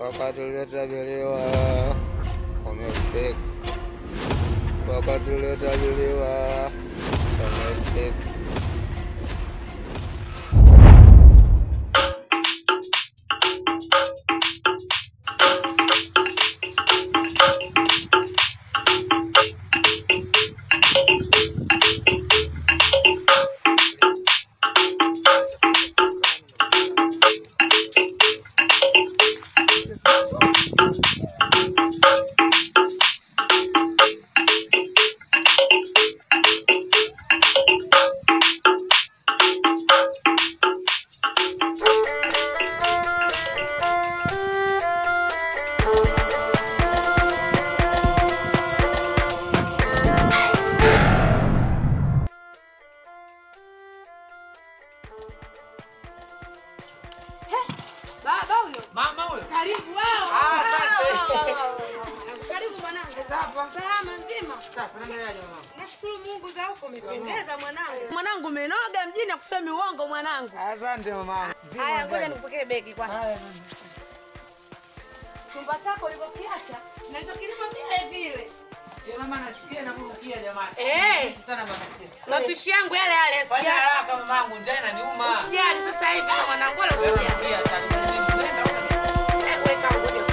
Wakati uliotabiriwa umefika. Wakati uliotabiriwa umefika. Nashukuru Mungu za huko umependeza mwanangu. Mwanangu umenoga mjini akusemi uongo mwanangu. Asante mama. Haya ngoja nikupokee begi kwanza. Haya mama. Chumba chako ulipokiacha na hicho kilimo vile vile. Ndio mama nachukia na Mungu kia jamani. Eh. Sana mama sisi. Mapishi yangu yale yale sijali. Fanya haraka mamangu, njaa inaniuma. Usijali sasa hivi mwanangu wala usijali. Weka ngoja.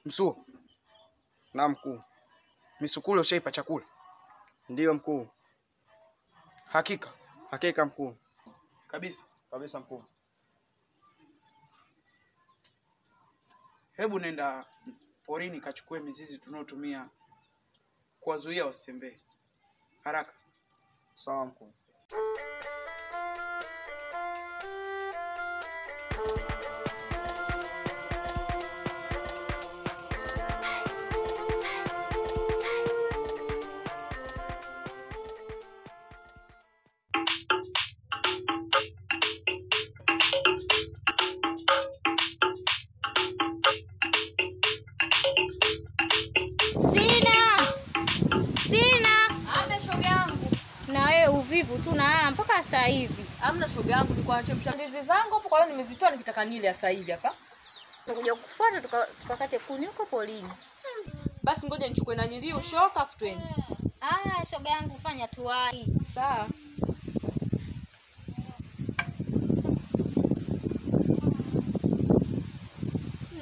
Msuo. Na mkuu. Misukule ushaipa chakula? Ndiyo mkuu. Hakika? Hakika mkuu. Kabisa? Kabisa mkuu. Hebu nenda porini kachukue mizizi tunayotumia kuwazuia wasitembee. Haraka. Sawa mkuu. Uvivu tu na mpaka sasa hivi. Hamna shoga yangu nilikuwa nachemsha ndizi zangu hapo kwa hiyo nimezitoa nikitaka nile sasa hivi hapa. Tunakuja kufuata tukakate kuni huko polini. Basi ngoja nichukue na nyilio shoka afu twende. Haya shoga yangu fanya tuwai. Sawa.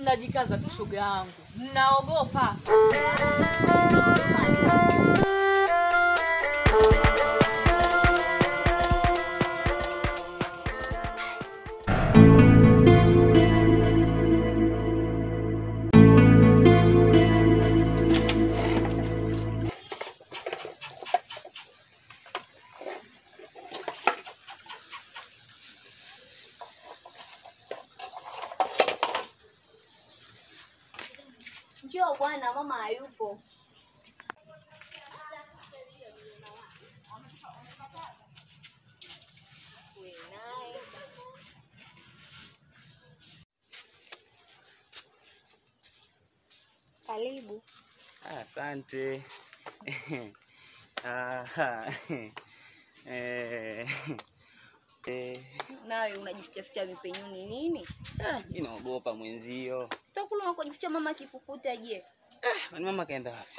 Najikaza tu shoga yangu. Naogopa. Njoo bwana mama hayupo. Karibu. Asante. Nawe unajificha vipenyuni nini? Mimi naogopa mwenzio. Sitakula unakojificha mama kikukuta je? Kwani mama kaenda wapi?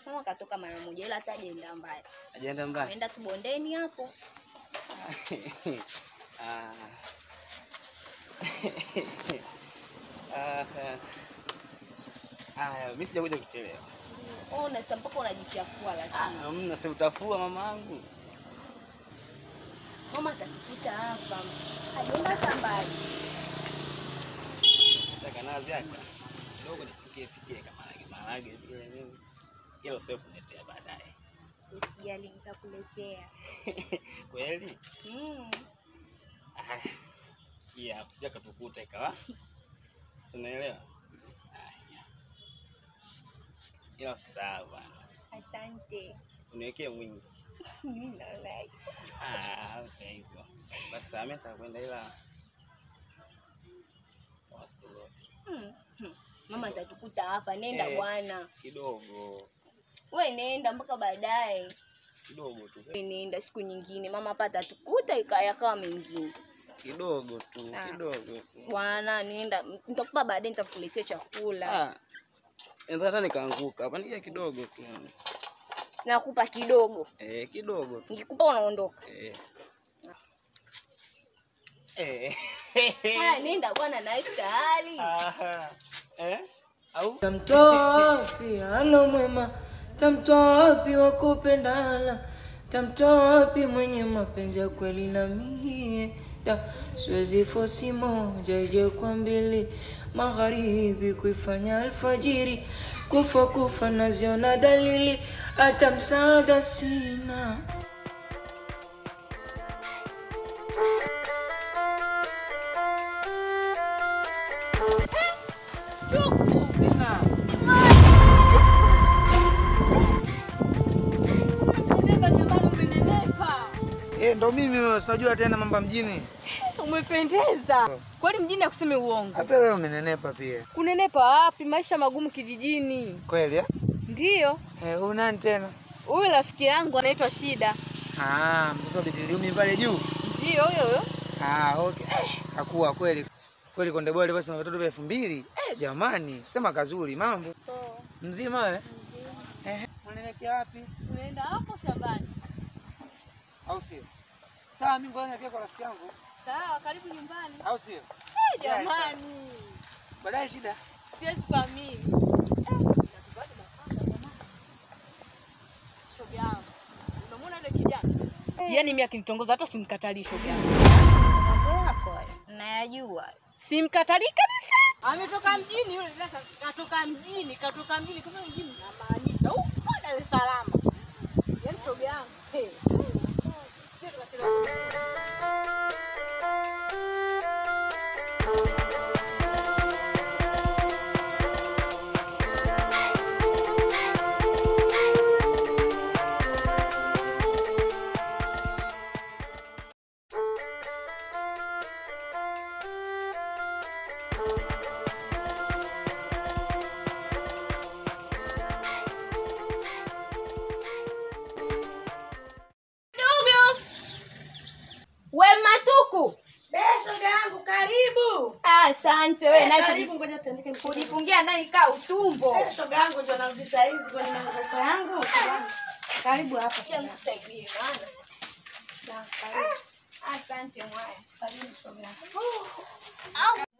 Mama katoka mara moja ila hata hajaenda mbali. Hajaenda mbali? Ameenda tu bondeni hapo. Mimi sijakuja kuchelewa. Na sasa mpaka unajichafua lakini. Hamna, si utafua mamangu. Mama atakuta hapa. Hajaenda kambali. Nataka nazi yake. Kidogo nipikie kama maharage vile nini. Hilo sio kuletea baadaye. Usijali nitakuletea. Kweli? Yeah, jaka tukuta ikawa. Unaelewa? Ila sawa. Asante. Uniwekee mwingi. Mimi naona. Okay hivyo. Basi mimi nitakwenda ila Mama atatukuta hapa. Nenda bwana. Kidogo. Wewe nenda mpaka baadaye. Kidogo tu. Nenda siku nyingine. Mama hapa atatukuta ikaya kama mengine. Kidogo tu. Bwana nenda. Nitakupa baadaye nitakuletea chakula. Enza hata nikaanguka. Hapa nije kidogo tu. Nakupa kidogo. Kidogo tu. Nikikupa unaondoka. Nenda bwana na istahali. Au tamtoa wapi halo mwema, tamtoa wapi wakupendana, tamtoa wapi mwenye mapenzi ya kweli na mie. Siwezi fosi moja ije kwa mbili, magharibi kuifanya alfajiri, kufa naziona dalili, hata msaada sina. Ndo mimi unajua tena mambo mjini. Umependeza. Kwani mjini akuseme uongo? Hata wewe umenenepa pia. Kunenepa wapi? Maisha magumu kijijini. Kweli eh? Ndio. Huyu nani tena? Huyu rafiki yangu anaitwa Shida. Mtoto Bidiliumi pale juu. Ndio huyo. Okay. Hakuwa kweli. Kweli Konde Boy basi na watoto 2000. Jamani, sema kazuri mambo. Mzima wewe? Mzima. Unaelekea wapi? Tunaenda hapo shambani. Au sio? Sawa, mimi ngoja nielekee kwa rafiki yangu. Sawa, karibu nyumbani. Au sio? Jamani. Baadaye Shida. Siwezi kuamini. Shoga yangu. Unamwona ile kijana? Yaani mimi akinitongoza hata simkatalii shoga yangu. Mambo yako nayajua. Simkatalii kabisa. Ametoka mjini yule dada, katoka mjini kama mjini namaanisha huko Dar es Salaam. Yaani shoga yangu. Asante wewe na karibu, ngoja tuandike kujifungia ndani kaa utumbo. Shoga yangu ndio narudi saa hizi kwenye mangaiko yangu. Karibu hapa. Nisaidie bwana. Asante mwaya. Karibu shoga yangu.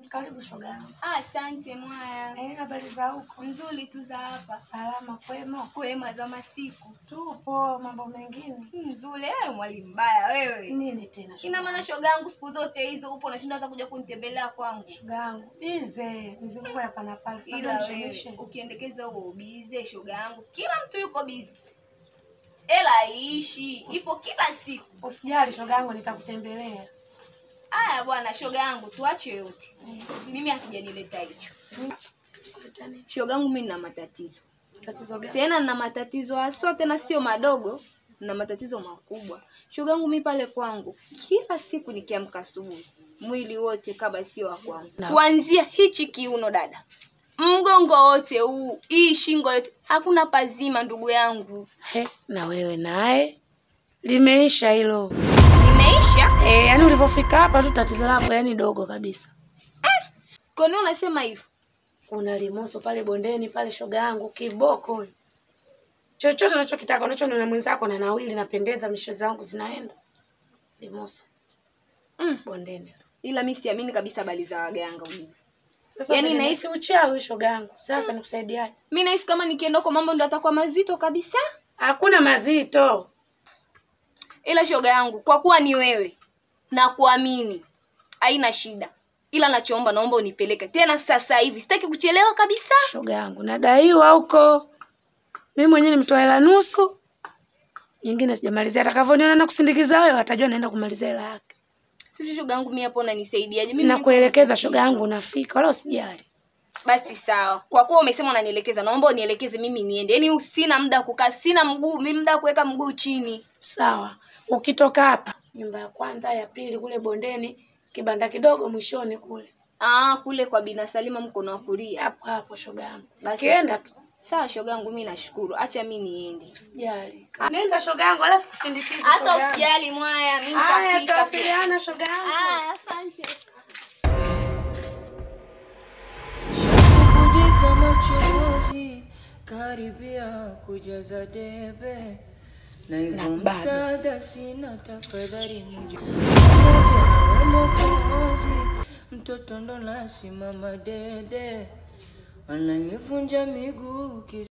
Karibu shoga yangu. Asante mwaya. Habari za huko? Nzuri tu za hapa. Salama kwema? Kwema za masiku. Tupo, mambo mengine. Nzuri. Wewe mwalimu mbaya wewe. Nini tena shoga? Ina maana shoga yangu siku zote hizo upo unashinda hata kuja kunitembelea kwangu. Shoga yangu. Bize, mizunguko hapa na pale. Ila wewe ukiendekeza huo bize shoga yangu. Kila mtu yuko bize. Ela iishi, ipo kila siku. Usijali shoga yangu, nitakutembelea. Aya bwana shoga yangu, tuache yote. Mimi hakijanileta hicho. Shoga yangu mimi nina matatizo. Tatizo gani? Tena nina matatizo haswa tena sio madogo, nina matatizo makubwa. Shoga yangu mimi pale kwangu, kila siku nikiamka asubuhi, mwili wote kama sio wa kwangu. Kuanzia hichi kiuno dada. Mgongo wote huu, hii shingo yote, hakuna pazima ndugu yangu. Na wewe naye limeisha hilo. Limeisha? Yani ulipofika hapa tu tatizo lako yani dogo kabisa. Kwa nini unasema hivyo? Kuna limoso pale bondeni pale shoga yangu kiboko. Chochote unachokitaka unachoniona mwenzako na nawili napendeza mishoza yangu zinaenda. Limoso. Bondeni. Ila mimi siamini kabisa bali za waganga hivi. Sasa Yaani nahisi uchawi shoga yangu. Sasa nikusaidiaje? Mimi nahisi kama nikienda kwa mambo ndo atakuwa mazito kabisa. Hakuna mazito. Ila shoga yangu, kwa kuwa ni wewe na kuamini, haina shida. Ila nachoomba, naomba unipeleke tena sasa hivi. Sitaki kuchelewa kabisa. Shoga yangu, nadaiwa huko. Mimi mwenyewe nimetoa hela nusu. Nyingine sijamalizia. Atakavyoniona na kusindikiza wewe atajua naenda kumalizia hela yake. Sisi shoga yangu, mimi hapo unanisaidiaje? Mimi nakuelekeza shoga yangu, unafika wala usijali. Basi sawa. Kwa kuwa umesema unanielekeza, naomba unielekeze mimi niende. Yaani sina muda kukaa, sina mguu, mimi muda kuweka mguu chini. Sawa. Ukitoka hapa, nyumba ya kwanza, ya pili kule bondeni, kibanda kidogo mwishoni kule. Kule kwa Bina Salima mkono wa kulia. Hapo hapo shoga yangu. Kienda tu. Sawa shoga yangu, mimi nashukuru. Acha mimi niende. Usijali. Nenda shoga yangu, wala sikusindikize shoga yangu. Hata usijali mwaya, mimi nitafika. Haya, tutawasiliana shoga yangu. Asante. Shakubujika machozi, karibia kujaza debe. Na hivyo msaada sina, tafadhali mje. Mmoja mwokozi, mtoto ndo nasimama dede. Ananivunja miguu